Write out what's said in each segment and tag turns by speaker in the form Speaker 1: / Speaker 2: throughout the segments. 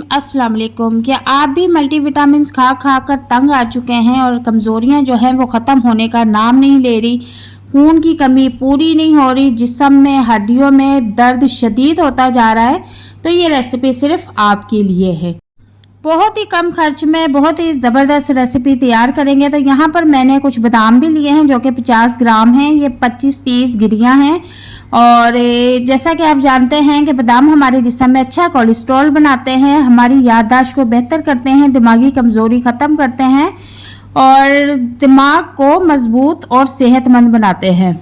Speaker 1: अस्सलाम वालेकुम। क्या आप भी मल्टीविटामिन्स खा खा कर तंग आ चुके हैं और कमज़ोरियां जो हैं वो ख़त्म होने का नाम नहीं ले रही, खून की कमी पूरी नहीं हो रही, जिस्म में हड्डियों में दर्द शदीद होता जा रहा है, तो ये रेसिपी सिर्फ आपके लिए है। बहुत ही कम खर्च में बहुत ही ज़बरदस्त रेसिपी तैयार करेंगे। तो यहाँ पर मैंने कुछ बादाम भी लिए हैं जो कि 50 ग्राम हैं। ये 25-30 गिरियाँ हैं। और जैसा कि आप जानते हैं कि बादाम हमारे जिस्म में अच्छा कोलेस्ट्रॉल बनाते हैं, हमारी याददाश्त को बेहतर करते हैं, दिमागी कमज़ोरी ख़त्म करते हैं और दिमाग को मजबूत और सेहतमंद बनाते हैं।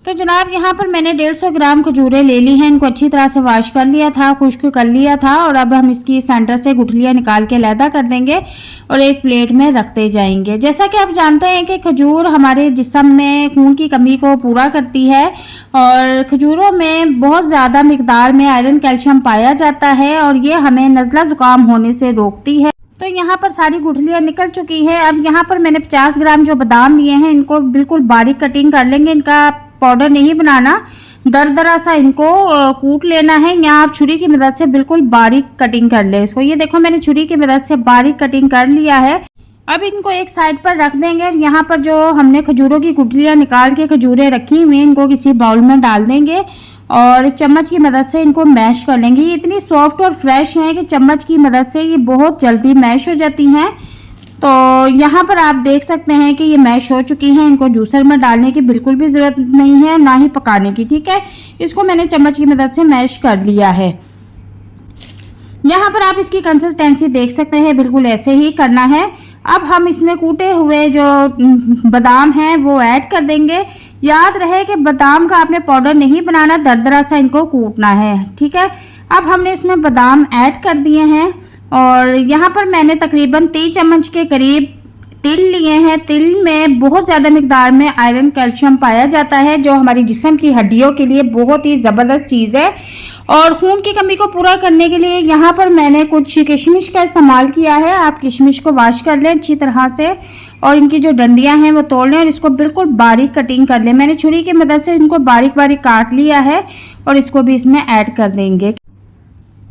Speaker 1: तो जनाब यहाँ पर मैंने 150 ग्राम खजूरें ले ली हैं। इनको अच्छी तरह से वॉश कर लिया था, खुश्क कर लिया था और अब हम इसकी सेंटर से गुठलियाँ निकाल के अलहदा कर देंगे और एक प्लेट में रखते जाएंगे। जैसा कि आप जानते हैं कि खजूर हमारे जिस्म में खून की कमी को पूरा करती है और खजूरों में बहुत ज़्यादा मिकदार में आयरन कैल्शियम पाया जाता है और ये हमें नज़ला ज़ुकाम होने से रोकती है। तो यहाँ पर सारी गुठलियाँ निकल चुकी है। अब यहाँ पर मैंने 50 ग्राम जो बादाम लिए हैं इनको बिल्कुल बारीक कटिंग कर लेंगे। इनका पाउडर नहीं बनाना, दरदरा सा इनको कूट लेना है। यहाँ आप छुरी की मदद से बिल्कुल बारीक कटिंग कर ले इसको। ये देखो मैंने छुरी की मदद से बारीक कटिंग कर लिया है। अब इनको एक साइड पर रख देंगे और यहाँ पर जो हमने खजूरों की गुठलियाँ निकाल के खजूरें रखी हुई इनको किसी बाउल में डाल देंगे और चम्मच की मदद से इनको मैश कर लेंगे। ये इतनी सॉफ्ट और फ्रेश हैं कि चम्मच की मदद से ये बहुत जल्दी मैश हो जाती हैं। तो यहाँ पर आप देख सकते हैं कि ये मैश हो चुकी हैं। इनको जूसर में डालने की बिल्कुल भी ज़रूरत नहीं है, ना ही पकाने की। ठीक है, इसको मैंने चम्मच की मदद से मैश कर लिया है। यहाँ पर आप इसकी कंसिस्टेंसी देख सकते हैं, बिल्कुल ऐसे ही करना है। अब हम इसमें कूटे हुए जो बादाम हैं वो ऐड कर देंगे। याद रहे कि बादाम का आपने पाउडर नहीं बनाना, दरदरा सा इनको कूटना है। ठीक है, अब हमने इसमें बादाम ऐड कर दिए हैं और यहाँ पर मैंने तकरीबन 3 चम्मच के करीब तिल लिए हैं। तिल में बहुत ज़्यादा मिकदार में आयरन कैल्शियम पाया जाता है जो हमारी जिस्म की हड्डियों के लिए बहुत ही ज़बरदस्त चीज़ है। और खून की कमी को पूरा करने के लिए यहाँ पर मैंने कुछ किशमिश का इस्तेमाल किया है। आप किशमिश को वॉश कर लें अच्छी तरह से और इनकी जो डंडियाँ हैं वो तोड़ लें और इसको बिल्कुल बारीक कटिंग कर लें। मैंने छुरी की मदद से इनको बारीक बारीक काट लिया है और इसको भी इसमें ऐड कर देंगे।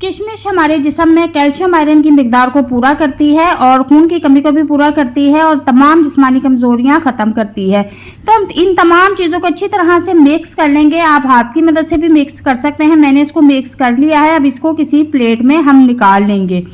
Speaker 1: किशमिश हमारे जिस्म में कैल्शियम आयरन की मिकदार को पूरा करती है और खून की कमी को भी पूरा करती है और तमाम जिस्मानी कमज़ोरियां ख़त्म करती है। तो हम इन तमाम चीज़ों को अच्छी तरह से मिक्स कर लेंगे। आप हाथ की मदद से भी मिक्स कर सकते हैं। मैंने इसको मिक्स कर लिया है। अब इसको किसी प्लेट में हम निकाल लेंगे।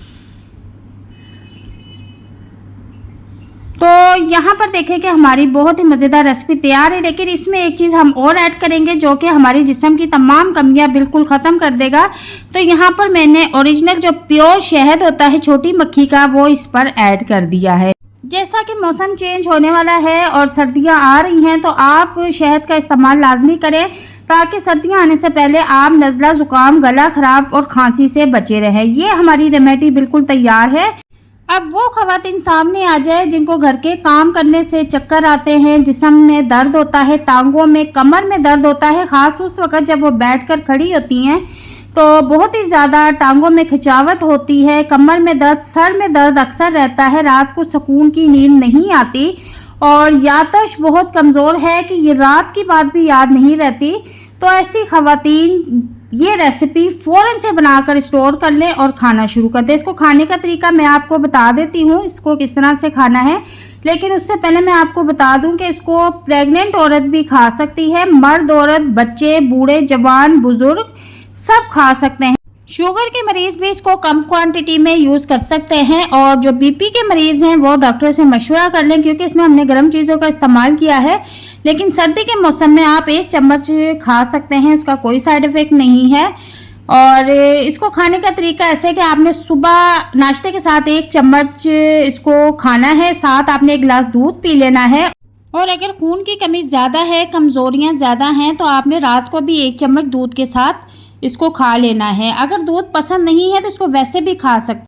Speaker 1: तो यहाँ पर देखें कि हमारी बहुत ही मज़ेदार रेसिपी तैयार है, लेकिन इसमें एक चीज़ हम और ऐड करेंगे जो कि हमारी जिस्म की तमाम कमियां बिल्कुल ख़त्म कर देगा। तो यहाँ पर मैंने ओरिजिनल जो प्योर शहद होता है छोटी मक्खी का वो इस पर ऐड कर दिया है। जैसा कि मौसम चेंज होने वाला है और सर्दियाँ आ रही हैं तो आप शहद का इस्तेमाल लाजमी करें ताकि सर्दियाँ आने से पहले आप नज़ला ज़ुकाम, गला ख़राब और खांसी से बचे रहें। ये हमारी रेमेडी बिल्कुल तैयार है। अब वो ख़वातीन सामने आ जाए जिनको घर के काम करने से चक्कर आते हैं, जिस्म में दर्द होता है, टांगों में, कमर में दर्द होता है, ख़ास उस वक़्त जब वो बैठकर खड़ी होती हैं तो बहुत ही ज़्यादा टांगों में खिंचावट होती है, कमर में दर्द, सर में दर्द अक्सर रहता है, रात को सुकून की नींद नहीं आती और याददाश्त बहुत कमज़ोर है कि ये रात की बात भी याद नहीं रहती। तो ऐसी ख़वातीन ये रेसिपी फ़ौरन से बनाकर स्टोर कर लें और खाना शुरू कर दें। इसको खाने का तरीका मैं आपको बता देती हूँ, इसको किस तरह से खाना है। लेकिन उससे पहले मैं आपको बता दूं कि इसको प्रेग्नेंट औरत भी खा सकती है, मर्द औरत, बच्चे, बूढ़े, जवान, बुजुर्ग सब खा सकते हैं। शुगर के मरीज़ भी इसको कम क्वांटिटी में यूज़ कर सकते हैं और जो बीपी के मरीज़ हैं वो डॉक्टर से मशवरा कर लें क्योंकि इसमें हमने गर्म चीज़ों का इस्तेमाल किया है। लेकिन सर्दी के मौसम में आप 1 चम्मच खा सकते हैं, इसका कोई साइड इफ़ेक्ट नहीं है। और इसको खाने का तरीका ऐसे है कि आपने सुबह नाश्ते के साथ 1 चम्मच इसको खाना है, साथ आपने 1 गिलास दूध पी लेना है। और अगर खून की कमी ज़्यादा है, कमज़ोरियाँ ज़्यादा हैं तो आपने रात को भी 1 चम्मच दूध के साथ इसको खा लेना है। अगर दूध पसंद नहीं है तो इसको वैसे भी खा सकते